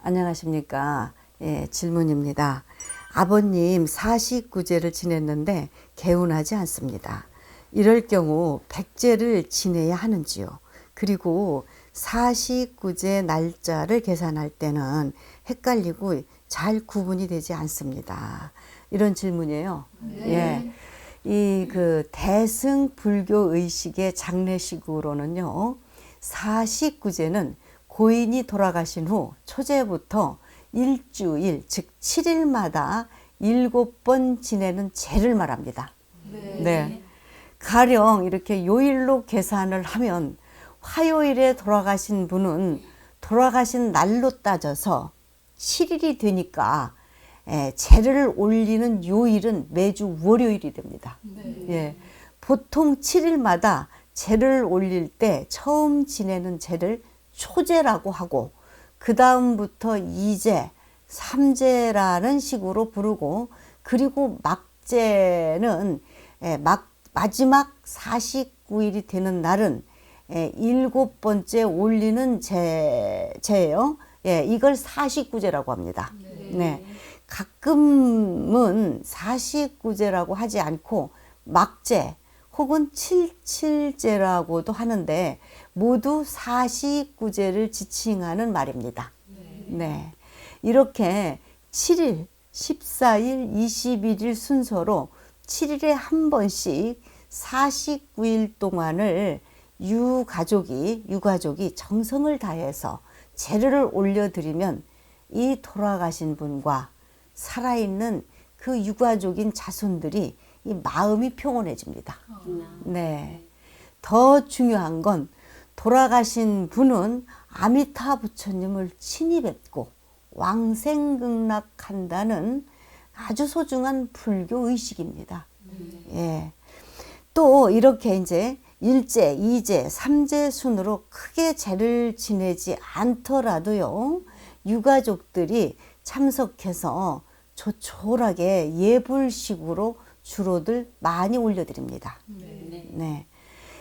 안녕하십니까. 예, 질문입니다. 아버님 49제를 지냈는데 개운하지 않습니다. 이럴 경우 100제를 지내야 하는지요? 그리고 49제 날짜를 계산할 때는 헷갈리고 잘 구분이 되지 않습니다. 이런 질문이에요. 예. 이 대승 불교 의식의 장례식으로는요, 49제는 고인이 돌아가신 후 초제부터 일주일, 즉 7일마다 7번 지내는 제를 말합니다. 네. 가령 이렇게 요일로 계산을 하면 화요일에 돌아가신 분은 돌아가신 날로 따져서 7일이 되니까 제를 올리는 요일은 매주 월요일이 됩니다. 예. 보통 7일마다 제를 올릴 때 처음 지내는 제를 초제라고 하고 그 다음부터 2제, 3제라는 식으로 부르고 그리고 막제는 마지막 49일이 되는 날은 7번째 올리는 제예요. 예, 이걸 49제라고 합니다. 네. 가끔은 49제라고 하지 않고 막제 혹은 77제라고도 하는데 모두 49제를 지칭하는 말입니다. 네. 이렇게 7일, 14일, 21일 순서로 7일에 한 번씩 49일 동안을 유가족이 정성을 다해서 제를 올려드리면 이 돌아가신 분과 살아있는 그 유가족인 자손들이 이 마음이 평온해집니다. 네. 더 중요한 건 돌아가신 분은 아미타 부처님을 친히 뵙고 왕생극락한다는 아주 소중한 불교 의식입니다. 예. 또 이렇게 이제 1제, 2제, 3제 순으로 크게 제를 지내지 않더라도요, 유가족들이 참석해서 조촐하게 예불식으로 주로들 많이 올려드립니다. 네.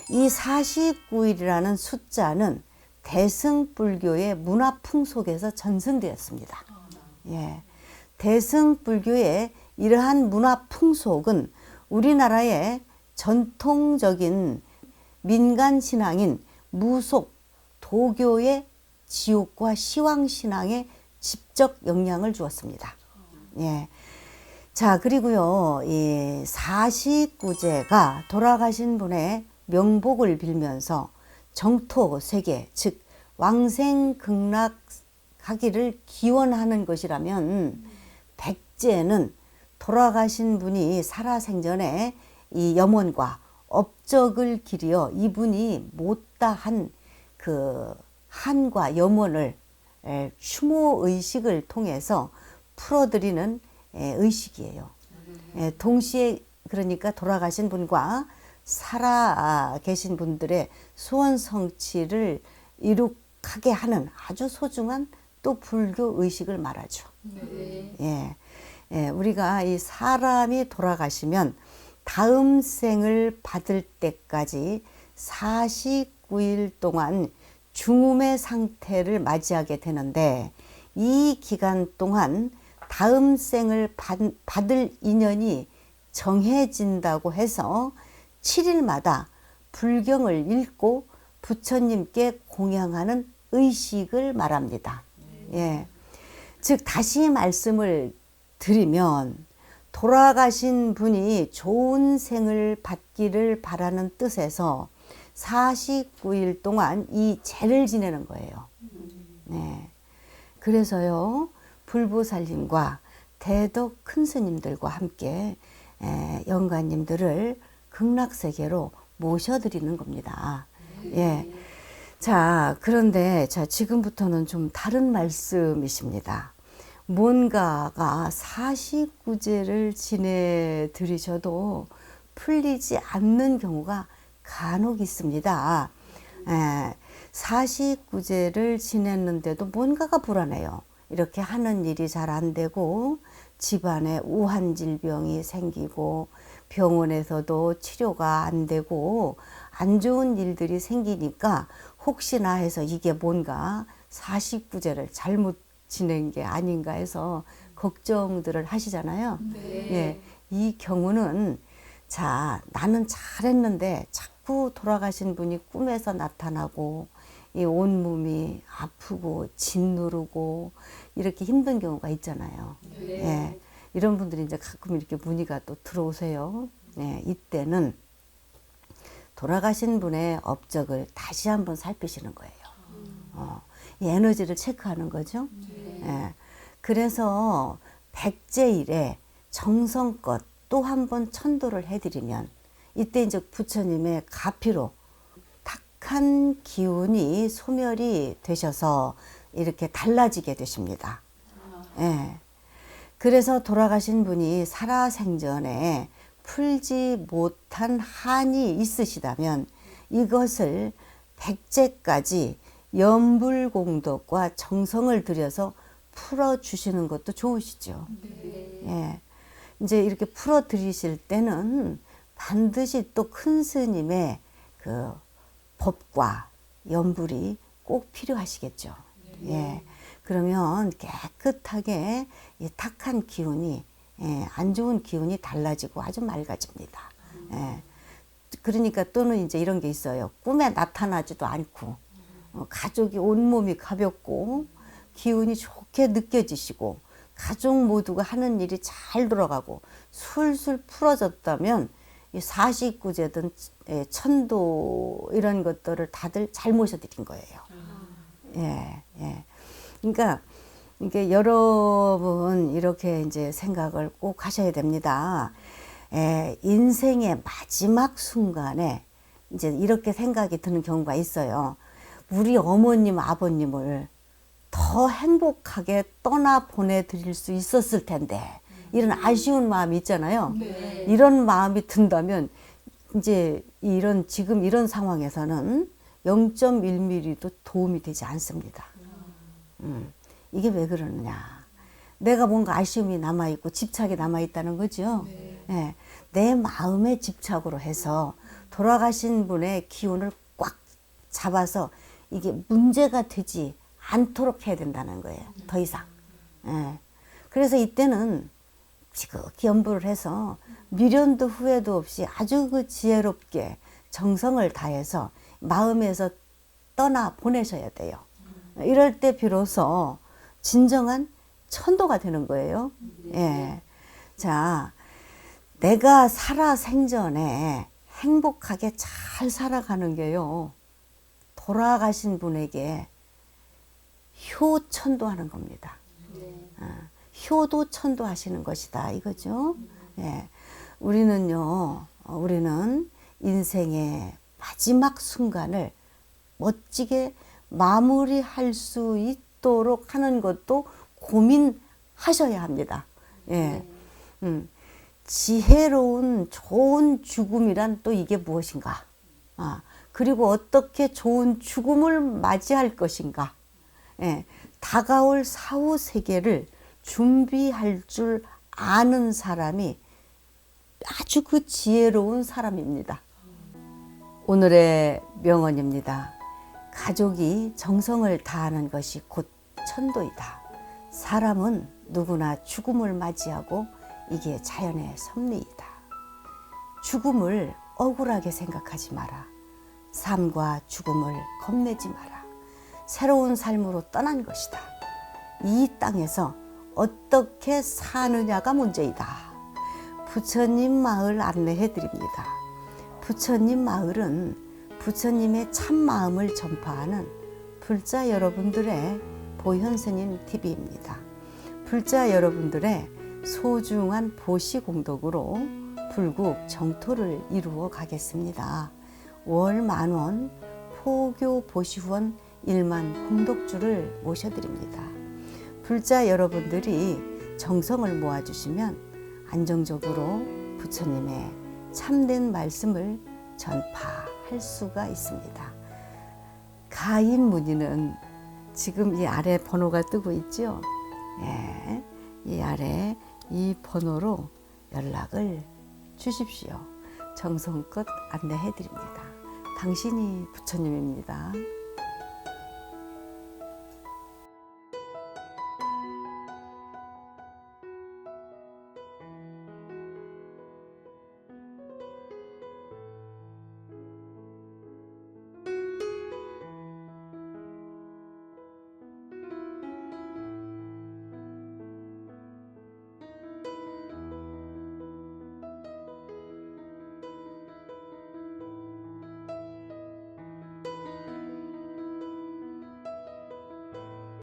이 49일이라는 숫자는 대승불교의 문화풍속에서 전승되었습니다. 예. 대승불교의 이러한 문화풍속은 우리나라의 전통적인 민간신앙인 무속, 도교의 지옥과 시황신앙에 직접 영향을 주었습니다. 예. 자, 그리고요, 이 49제가 돌아가신 분의 명복을 빌면서 정토세계, 즉 왕생극락하기를 기원하는 것이라면 100제는 돌아가신 분이 살아생전에 이 염원과 업적을 기리어 이분이 못다한 그 한과 염원을 추모 의식을 통해서 풀어드리는 의식이에요. 동시에 그러니까 돌아가신 분과 살아 계신 분들의 소원 성취를 이룩하게 하는 아주 소중한 또 불교 의식을 말하죠. 예. 우리가 이 사람이 돌아가시면 다음 생을 받을 때까지 49일 동안 중음의 상태를 맞이하게 되는데 이 기간 동안 다음 생을 받을 인연이 정해진다고 해서 7일마다 불경을 읽고 부처님께 공양하는 의식을 말합니다. 예. 즉 다시 말씀을 드리면 돌아가신 분이 좋은 생을 받기를 바라는 뜻에서 49일 동안 이 제를 지내는 거예요. 네. 그래서요, 불보살님과 대덕 큰 스님들과 함께 영가님들을 극락세계로 모셔드리는 겁니다. 예. 자, 그런데 지금부터는 좀 다른 말씀이십니다. 뭔가가 49제를 지내드리셔도 풀리지 않는 경우가 간혹 있습니다. 49제를 지냈는데도 뭔가가 불안해요. 이렇게 하는 일이 잘 안 되고 집안에 우한 질병이 생기고 병원에서도 치료가 안 되고 안 좋은 일들이 생기니까 혹시나 해서 이게 뭔가 49제를 잘못 지낸 게 아닌가 해서 걱정들을 하시잖아요. 네. 예, 이 경우는 자, 나는 잘했는데 자꾸 돌아가신 분이 꿈에서 나타나고 이 온몸이 아프고 짓누르고 이렇게 힘든 경우가 있잖아요. 네. 예, 이런 분들이 이제 가끔 이렇게 문의가 또 들어오세요. 예, 이때는 돌아가신 분의 업적을 다시 한번 살피시는 거예요. 이 에너지를 체크하는 거죠. 예, 그래서 백제일에 정성껏 또 한 번 천도를 해드리면 이때 이제 부처님의 가피로 탁한 기운이 소멸이 되셔서 이렇게 달라지게 되십니다. 예. 그래서 돌아가신 분이 살아생전에 풀지 못한 한이 있으시다면 이것을 백제까지 연불공덕과 정성을 들여서 풀어주시는 것도 좋으시죠. 예. 이제 이렇게 풀어드리실 때는 반드시 또 큰 스님의 그 법과 연불이 꼭 필요하시겠죠. 예. 그러면 깨끗하게 이 탁한 기운이, 예, 안 좋은 기운이 달라지고 아주 맑아집니다. 예. 그러니까 또는 이제 이런 게 있어요. 꿈에 나타나지도 않고, 가족이 온몸이 가볍고, 기운이 좋게 느껴지시고, 가족 모두가 하는 일이 잘 돌아가고, 술술 풀어졌다면, 이 49제든 천도 이런 것들을 다들 잘 모셔드린 거예요. 예, 예. 그러니까 이게 여러분 이렇게 이제 생각을 꼭 하셔야 됩니다. 인생의 마지막 순간에 이제 이렇게 생각이 드는 경우가 있어요. 우리 어머님, 아버님을 더 행복하게 떠나 보내드릴 수 있었을 텐데 이런 아쉬운 마음이 있잖아요. 네. 이런 마음이 든다면 이제 지금 이런 상황에서는 0.1mm도 도움이 되지 않습니다. 이게 왜 그러느냐. 내가 뭔가 아쉬움이 남아있고 집착이 남아있다는 거죠. 네. 예, 내 마음의 집착으로 해서 돌아가신 분의 기운을 꽉 잡아서 이게 문제가 되지 않도록 해야 된다는 거예요. 더 이상. 예. 그래서 이때는 지극히 연부를 해서 미련도 후회도 없이 아주 그 지혜롭게 정성을 다해서 마음에서 떠나 보내셔야 돼요. 이럴 때 비로소 진정한 천도가 되는 거예요. 예. 자, 내가 살아 생전에 행복하게 잘 살아가는 게요. 돌아가신 분에게 효천도하는 겁니다. 효도 천도하시는 것이다 이거죠. 예. 우리는 인생의 마지막 순간을 멋지게 마무리할 수 있도록 하는 것도 고민하셔야 합니다. 예. 지혜로운 좋은 죽음이란 또 이게 무엇인가? 그리고 어떻게 좋은 죽음을 맞이할 것인가? 예. 다가올 사후 세계를 준비할 줄 아는 사람이 아주 그 지혜로운 사람입니다. 오늘의 명언입니다. 가족이 정성을 다하는 것이 곧 천도이다. 사람은 누구나 죽음을 맞이하고 이게 자연의 섭리이다. 죽음을 억울하게 생각하지 마라. 삶과 죽음을 겁내지 마라. 새로운 삶으로 떠난 것이다. 이 땅에서 어떻게 사느냐가 문제이다. 부처님 마을 안내해 드립니다. 부처님 마을은 부처님의 참마음을 전파하는 불자 여러분들의 보현스님 TV입니다. 불자 여러분들의 소중한 보시 공덕으로 불국 정토를 이루어 가겠습니다. 월 10,000원, 포교 보시 후원 1만 공덕주를 모셔드립니다. 불자 여러분들이 정성을 모아주시면 안정적으로 부처님의 참된 말씀을 전파할 수가 있습니다. 가인 문의는 지금 이 아래 번호가 뜨고 있죠. 예, 이 아래 이 번호로 연락을 주십시오. 정성껏 안내해 드립니다. 당신이 부처님입니다.